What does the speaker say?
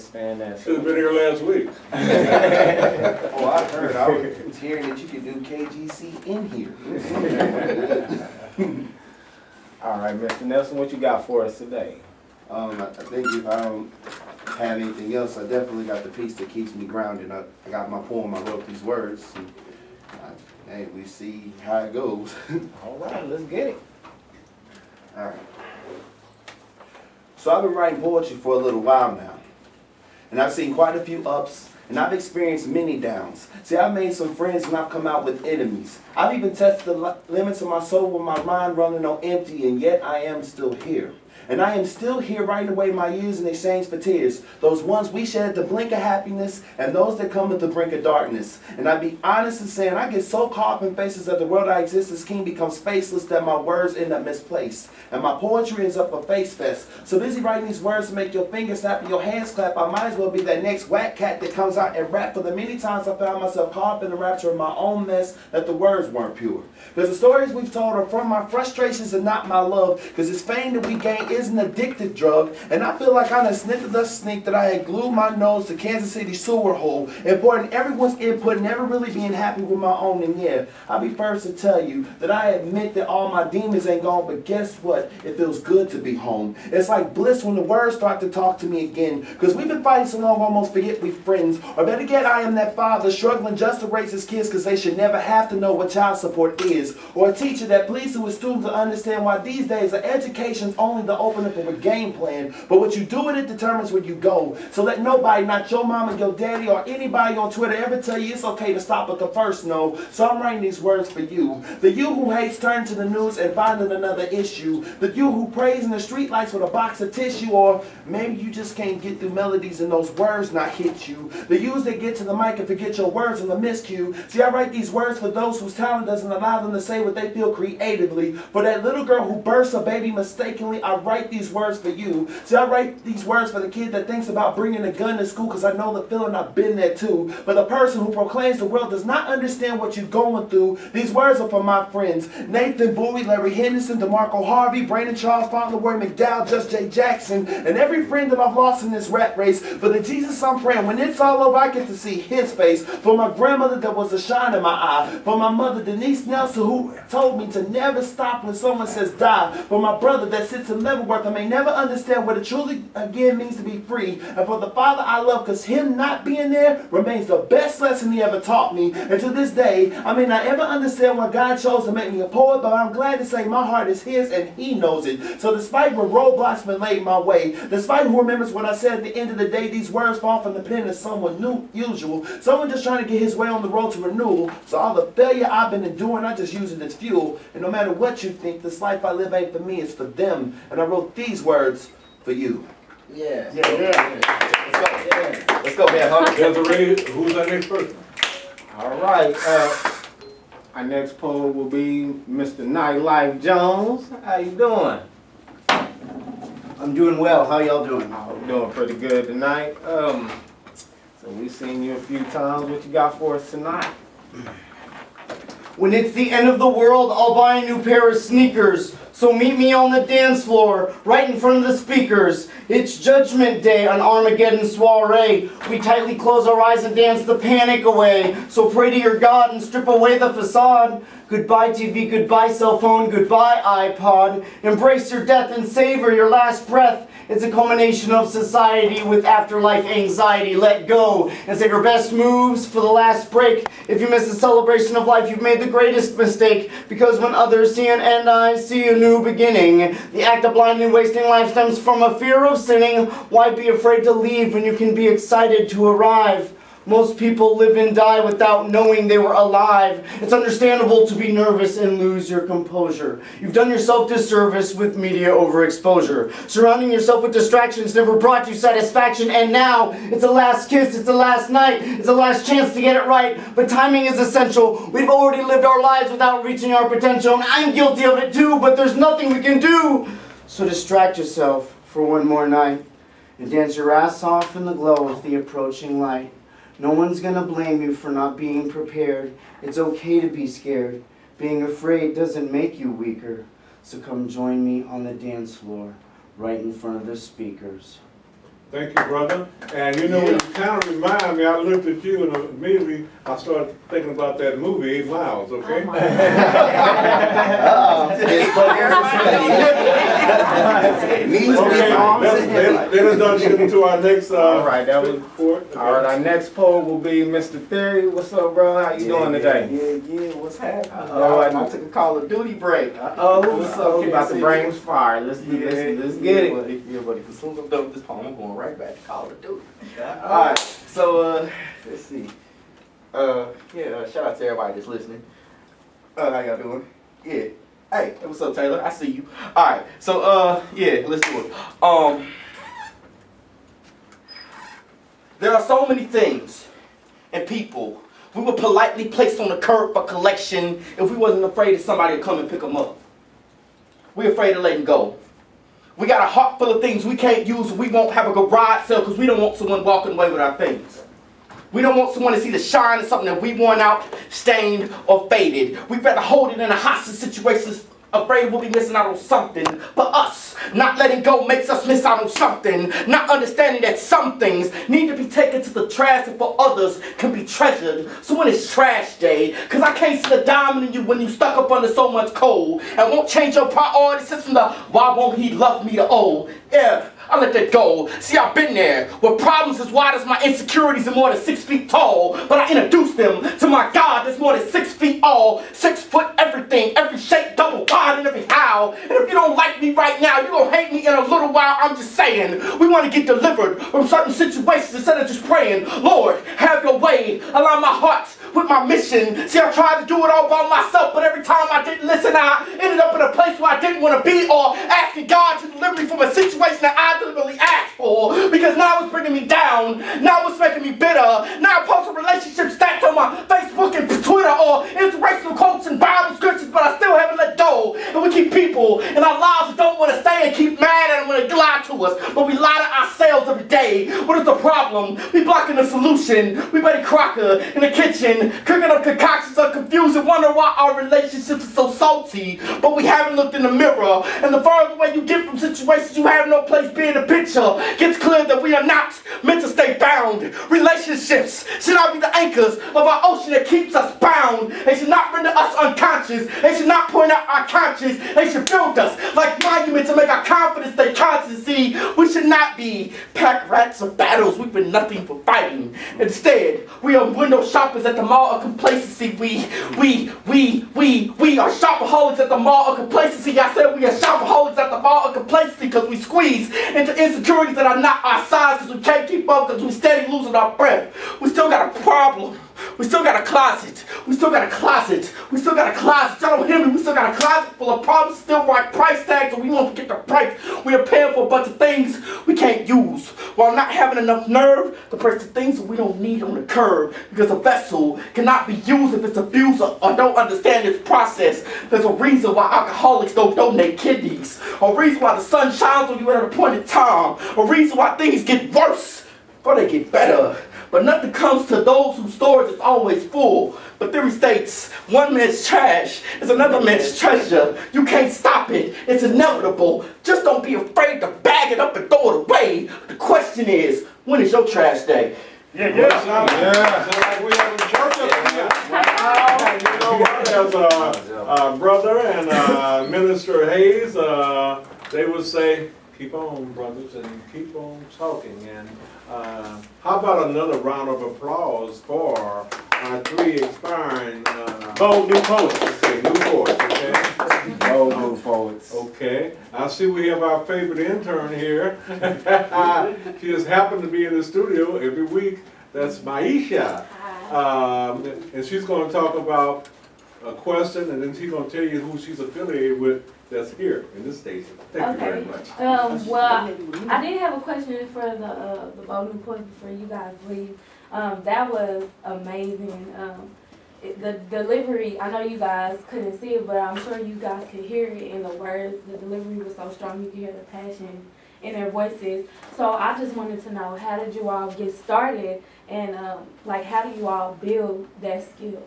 understand that. Should have been here last week. Oh, I heard. I was hearing that you could do KGC in here. All right, Mr. Nelson, what you got for us today? I think if I don't have anything else, I definitely got the piece that keeps me grounded. I got my poem, I wrote these words. And, hey, we see how it goes. All right, let's get it. All right. So I've been writing poetry for a little while now. And I've seen quite a few ups, and I've experienced many downs. See, I've made some friends and I've come out with enemies. I've even tested the limits of my soul with my mind running on empty, and yet I am still here. And I am still here writing away my years in exchange for tears. Those ones we shed at the blink of happiness and those that come at the brink of darkness. And I be honest in saying I get so caught up in faces that the world I exist as king becomes spaceless that my words end up misplaced. And my poetry ends up a face fest. So busy writing these words to make your fingers snap and your hands clap, I might as well be that next whack cat that comes out and rap for the many times I found myself caught up in the rapture of my own mess that the words weren't pure. Because the stories we've told are from my frustrations and not my love. Because this fame that we gain is an addictive drug, and I feel like I done sniffed the sneak that I had glued my nose to Kansas City sewer hole, importing everyone's input, never really being happy with my own. And yeah, I'll be first to tell you that I admit that all my demons ain't gone, but guess what? It feels good to be home. It's like bliss when the words start to talk to me again, because we've been fighting so long, almost forget we friends. Or better yet, I am that father struggling just to raise his kids because they should never have to know what child support is, or a teacher that pleads to his students to understand why these days the education's only the opening for a game plan, but what you do with it determines where you go. So let nobody, not your mama, your daddy, or anybody on Twitter ever tell you it's okay to stop at the first no. So I'm writing these words for you. The you who hates turn to the news and finding another issue. The you who prays in the streetlights with a box of tissue, or maybe you just can't get through melodies and those words not hit you. The yous that get to the mic and forget your words in the miscue. See, I write these words for those whose talent doesn't allow them to say what they feel creatively. For that little girl who bursts a baby mistakenly, I write these words for you. See, I write these words for the kid that thinks about bringing a gun to school because I know the feeling, I've been there too. For the person who proclaims the world does not understand what you're going through, these words are for my friends. Nathan Bowie, Larry Henderson, DeMarco Harvey, Brandon Charles, Fauntleroy McDowell, Just Jay Jackson, and every friend that I've lost in this rat race. For the Jesus I'm praying, when it's all over, I get to see his face. For my grandmother that was a shine in my eye. For my mother Denise Nelson, who told me to never stop when someone says die. For my brother that sits in Leavenworth and may never understand what it truly again means to be free. And for the father I love, because him not being there remains the best lesson he ever taught me. And to this day, I may not ever understand why God chose to make me a poet, but I'm glad to say my heart is his and he knows it. So despite what roadblocks been laid my way, despite who remembers what I said at the end of the day, these words fall from the pen of someone new, usual, someone just trying to get his way on the road to renewal. So all the failure I've been enduring, I just use it as fuel. And no matter what you think, this life I live ain't for me, it's for them. And I wrote these words for you. Yeah. Let's go, man. Huh? Desiree, who's our next person? All right. Our next poet will be Mr. Nightlife Jones. How you doing? I'm doing well. How y'all doing? Oh, we're doing pretty good tonight. So we've seen you a few times. What you got for us tonight? When it's the end of the world, I'll buy a new pair of sneakers. So meet me on the dance floor, right in front of the speakers. It's Judgment Day on Armageddon soiree. We tightly close our eyes and dance the panic away. So pray to your God and strip away the facade. Goodbye TV, goodbye cell phone, goodbye iPod. Embrace your death and savor your last breath. It's a culmination of society with afterlife anxiety. Let go and save your best moves for the last break. If you miss the celebration of life, you've made the greatest mistake. Because when others see an end, I see a new beginning. The act of blindly wasting life stems from a fear of sinning. Why be afraid to leave when you can be excited to arrive? Most people live and die without knowing they were alive. It's understandable to be nervous and lose your composure. You've done yourself disservice with media overexposure. Surrounding yourself with distractions never brought you satisfaction, and now it's the last kiss, it's the last night, it's the last chance to get it right. But timing is essential. We've already lived our lives without reaching our potential, and I'm guilty of it too, but there's nothing we can do. So distract yourself for one more night and dance your ass off in the glow of the approaching light. No one's gonna blame you for not being prepared. It's okay to be scared. Being afraid doesn't make you weaker. So come join me on the dance floor, right in front of the speakers. Thank you, brother. And you know, it kind of remind me, I looked at you and immediately I started thinking about that movie, 8 Miles, okay? Okay, let us done shooting to our next, All right, that was report. Okay. all right. Our next poll will be Mr. Theory. What's up, bro? How you doing today? Yeah, what's happening? Uh-oh, I took a Call of Duty break. Oh, What's so up, we about to KC? bring fire. Let's get it. Buddy. Yeah, buddy. As soon as I'm done with this poem, I'm going right back to Call of Duty. Alright, so let's see. Shout out to everybody that's listening. How y'all doing? Yeah. Hey, what's up, Taylor? I see you. Alright, so let's do it. There are so many things and people we would politely place on the curb for collection if we wasn't afraid that somebody would come and pick them up. We're afraid of letting go. We got a heart full of things we can't use and we won't have a garage sale because we don't want someone walking away with our things. We don't want someone to see the shine of something that we worn out, stained, or faded. We'd rather hold it in a hostage situation, afraid we'll be missing out on something. But us not letting go makes us miss out on something. Not understanding that some things need to be taken to the trash and for others can be treasured. So when it's trash day, cause I can't see the diamond in you when you stuck up under so much coal. And won't change your priority system to why won't he love me to old. Yeah, I let that go. See, I've been there with problems as wide as my insecurities and more than 6 feet tall. But I introduced them to my God that's more than 6 feet all. 6 foot everything, every shape, double wide and every how. And if you don't like me right now, you're gonna hate me in a little while. I'm just saying, we want to get delivered from certain situations instead of just praying, Lord, have your way. Align my heart with my mission. See, I tried to do it all by myself, but every time I didn't listen, I ended up in a place where I didn't want to be or asking God to deliver me from a situation that I deliberately asked for, because now it's bringing me down. Now it's making me bitter. Now I post a relationship stacked on my Facebook and Twitter or inspirational quotes and Bible scriptures, but I still haven't let go. And we keep people in our lives that don't want to stay and keep mad at them when they lie to us, but we lie to ourselves every day. What is the problem? We blocking the solution. We Betty Crocker in the kitchen, cooking up concoctions of confusion, wonder why our relationships are so salty, but we haven't looked in the mirror. And the further away you get from situations you have no place being the picture, gets clear that we are not meant to stay bound. Relationships should not be the anchors of our ocean that keeps us bound. They should not render us unconscious. They should not point out our conscience. They should build us like monuments to make our confidence stay conscious. See, we should not be pack rats of battles we've been nothing for fighting. Instead, we are window shoppers at the mall of complacency. We are shopaholics at the mall of complacency. I said we are shopaholics at the mall of complacency because we squeeze into insecurities that are not our size, because we can't keep up because we steady losing our breath. We still got a problem. We still got a closet. We still got a closet. We still got a closet. Y'all don't hear me. We still got a closet full of problems, still right price tags, and we won't forget the price. We are paying for a bunch of things we can't use, while not having enough nerve to purchase the things that we don't need on the curb, because a vessel cannot be used if it's abused or don't understand its process. There's a reason why alcoholics don't donate kidneys, a reason why the sun shines on you at an appointed time, a reason why things get worse before they get better. But nothing comes to those whose storage is always full. But theory states, one man's trash is another man's treasure. You can't stop it. It's inevitable. Just don't be afraid to bag it up and throw it away. The question is, when is your trash day? Sound like we have a church up here. You know what, as a brother and Minister Hayes, they would say, keep on, brothers, and keep on talking. And how about another round of applause for our 3 expiring bold new poets? Okay, new poets, okay? Bold new poets. Okay, I see we have our favorite intern here. She just happened to be in the studio every week. That's Maisha. And she's going to talk about a question, and then she's going to tell you who she's affiliated with that's here in this station. Thank you very much. Well, I did have a question for the Bold New Poets before you guys leave. That was amazing. The delivery, I know you guys couldn't see it, but I'm sure you guys could hear it in the words. The delivery was so strong, you could hear the passion in their voices. So I just wanted to know, how did you all get started, and like, how do you all build that skill?